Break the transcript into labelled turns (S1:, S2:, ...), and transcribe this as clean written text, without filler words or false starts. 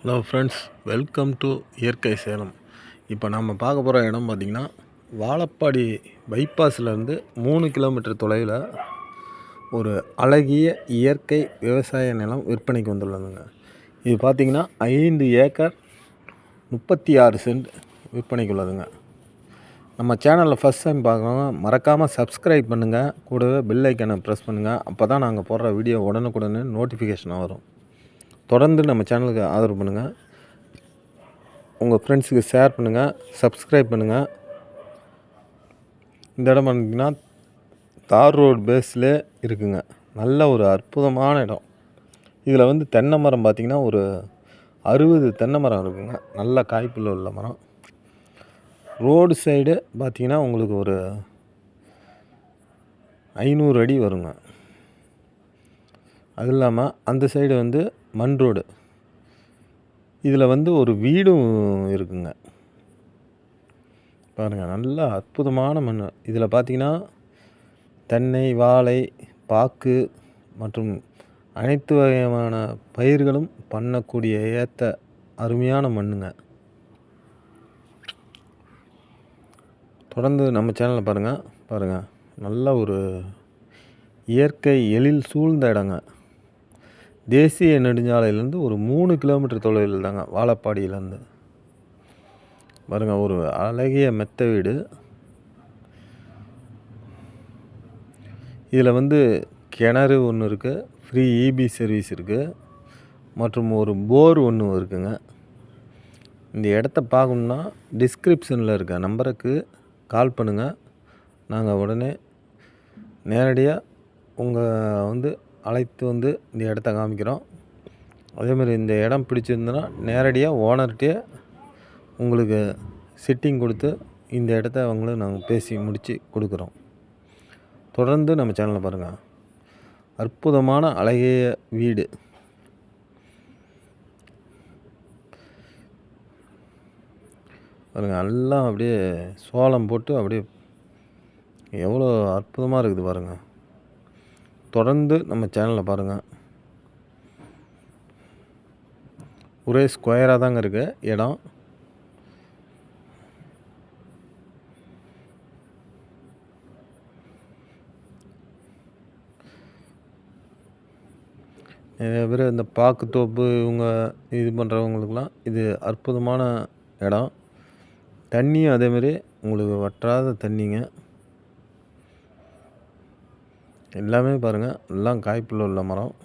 S1: Hello friends, welcome to இயற்கை சேலம். இப்போ நம்ம பார்க்க போகிற இடம் பார்த்திங்கன்னா, வாழப்பாடி பைபாஸ்லேருந்து 3 கிலோமீட்டர் தொலைவில் ஒரு அழகிய இயற்கை விவசாய நிலம் விற்பனைக்கு வந்துள்ளதுங்க. இது பார்த்திங்கன்னா 5 ஏக்கர் 36 சென்ட் விற்பனைக்கு உள்ளதுங்க. நம்ம சேனலில் ஃபஸ்ட் டைம் பார்க்குறவங்க மறக்காமல் சப்ஸ்கிரைப் பண்ணுங்கள், கூடவே பெல் ஐக்கனை ப்ரெஸ் பண்ணுங்கள். அப்போ தான் நாங்கள் போடுற வீடியோ உடனுக்குடனே நோட்டிஃபிகேஷன் வரும். தொடர்ந்து நம்ம சேனலுக்கு ஆதரவு பண்ணுங்கள், உங்கள் ஃப்ரெண்ட்ஸுக்கு ஷேர் பண்ணுங்கள், சப்ஸ்கிரைப் பண்ணுங்கள். இந்த இடம் பார்த்திங்கன்னா தார் ரோடு பேஸில் இருக்குங்க. நல்ல ஒரு அற்புதமான இடம். இதில் வந்து தென்னை மரம் பார்த்திங்கன்னா ஒரு 60 தென்னை மரம் இருக்குங்க. நல்ல காய்ப்புள்ள உள்ள மரம். ரோடு சைடு பார்த்திங்கன்னா உங்களுக்கு ஒரு 500 அடி வருங்க. அது இல்லாமல் அந்த சைடு வந்து மண் ரோடு. இதில் வந்து ஒரு வீடும் இருக்குங்க. பாருங்கள், நல்ல அற்புதமான மண். இதில் பார்த்திங்கன்னா தென்னை, வாழை, பாக்கு மற்றும் அனைத்து வகையான பயிர்களும் பண்ணக்கூடிய ஏற்ற அருமையான மண்ணுங்க. தொடர்ந்து நம்ம சேனலில் பாருங்கள் நல்ல ஒரு இயற்கை எழில் சூழ்ந்த இடங்க. தேசிய நெடுஞ்சாலையிலேருந்து ஒரு 3 கிலோமீட்டர் தொலைவில் தாங்க வாழப்பாடியிலேருந்து. பாருங்கள், ஒரு அழகிய மெத்த வீடு. இதில் வந்து கிணறு ஒன்று இருக்குது, ஃப்ரீ இபி சர்வீஸ் இருக்குது, மற்றும் ஒரு போர் ஒன்று இருக்குங்க. இந்த இடத்த பார்க்கணுன்னா டிஸ்கிரிப்ஷனில் இருக்க நம்பருக்கு கால் பண்ணுங்கள். நாங்கள் உடனே நேரடியாக உங்கள் வந்து அழைத்து வந்து இந்த இடத்த காமிக்கிறோம். அதேமாதிரி இந்த இடம் பிடிச்சிருந்ததுன்னா நேரடியாக ஓனர்கிட்டே உங்களுக்கு சிட்டிங் கொடுத்து இந்த இடத்த அவங்களுக்கு நாங்கள் பேசி முடித்து கொடுக்குறோம். தொடர்ந்து நம்ம சேனலில் பாருங்கள். அற்புதமான அழகிய வீடு. பாருங்கள், எல்லாம் அப்படியே சோளம் போட்டு அப்படியே எவ்வளோ அற்புதமாக இருக்குது பாருங்கள். தொடர்ந்து நம்ம சேனலில் பாருங்கள். ஒரே ஸ்கொயராக தாங்க இருக்குது இடம். நிறைய பேர் இந்த பாக்கு தோப்பு இவங்க இது பண்ணுறவங்களுக்கெல்லாம் இது அற்புதமான இடம். தண்ணியும் அதேமாரி உங்களுக்கு வற்றாத தண்ணிங்க. எல்லாமே பாருங்கள், எல்லாம் காய்ப்புள்ள உள்ள மரம்.